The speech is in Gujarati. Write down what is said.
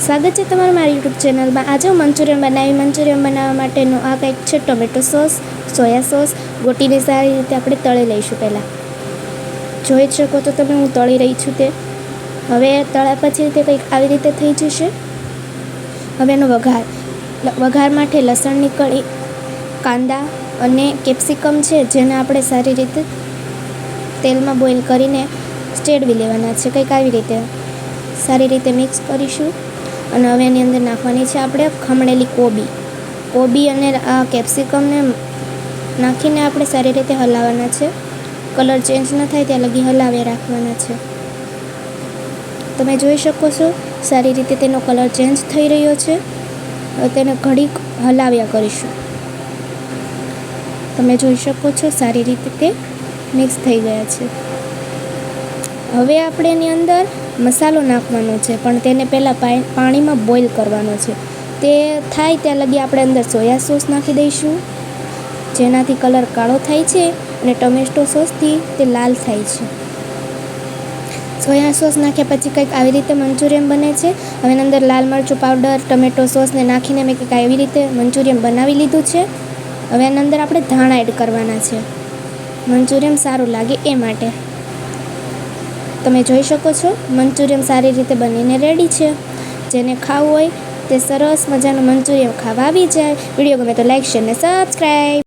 સ્વાગત છે તમારું મારી યુટ્યુબ ચેનલમાં। આજે હું મંચુરિયન બનાવવા માટેનું આ કંઈક છે ટોમેટો સોસ, સોયા સોસ। ગોટીને સારી રીતે આપણે તળી લઈશું। પહેલાં જોઈ શકો તો તમે હું તળી રહી છું તે। હવે તળ્યા પછી તે કંઈક આવી રીતે થઈ જશે। હવે એનો વઘાર માટે લસણની કળી, કાંદા અને કેપ્સિકમ છે જેને આપણે સારી રીતે તેલમાં બોઇલ કરીને સ્ટેડવી લેવાના છે। કંઈક આવી રીતે સારી રીતે મિક્સ કરીશું। અને હવે એની અંદર નાખવાની છે આપણે ખમણેલી કોબી અને આ કેપ્સિકમને નાખીને આપણે સારી રીતે હલાવવાના છે। કલર ચેન્જ ન થાય ત્યાં લગી હલાવી રાખવાના છે। તમે જોઈ શકો છો સારી રીતે તેનો કલર ચેન્જ થઈ રહ્યો છે। હવે તેને ઘડીક હલાવ્યા કરીશું। તમે જોઈ શકો છો સારી રીતે તે મિક્સ થઈ ગયા છે। હવે આપણે એની અંદર મસાલો નાખવાનો છે, પણ તેને પહેલાં પાણીમાં બોઇલ કરવાનો છે। તે થાય ત્યાં લગી આપણે અંદર સોયા સોસ નાખી દઈશું, જેનાથી કલર કાળો થાય છે અને ટોમેટો સોસથી તે લાલ થાય છે। સોયા સોસ નાખ્યા પછી કંઈક આવી રીતે મંચુરિયન બને છે। હવે એની અંદર લાલ મરચું પાવડર, ટમેટો સોસને નાખીને મેં કંઈક આવી રીતે મંચુરિયન બનાવી લીધું છે। હવે એની અંદર આપણે ધાણા એડ કરવાના છે, મંચુરિયન સારું લાગે એ માટે। તમે જોઈ શકો છો મંચુરિયન સારી રીતે બનીને રેડી છે। જેને ખાવું હોય તે સરસ મજાનું મંચુરિયન ખાવા આવી જાય। વિડીયો ગમે તો લાઈક, શેર ને સબસ્ક્રાઈબ।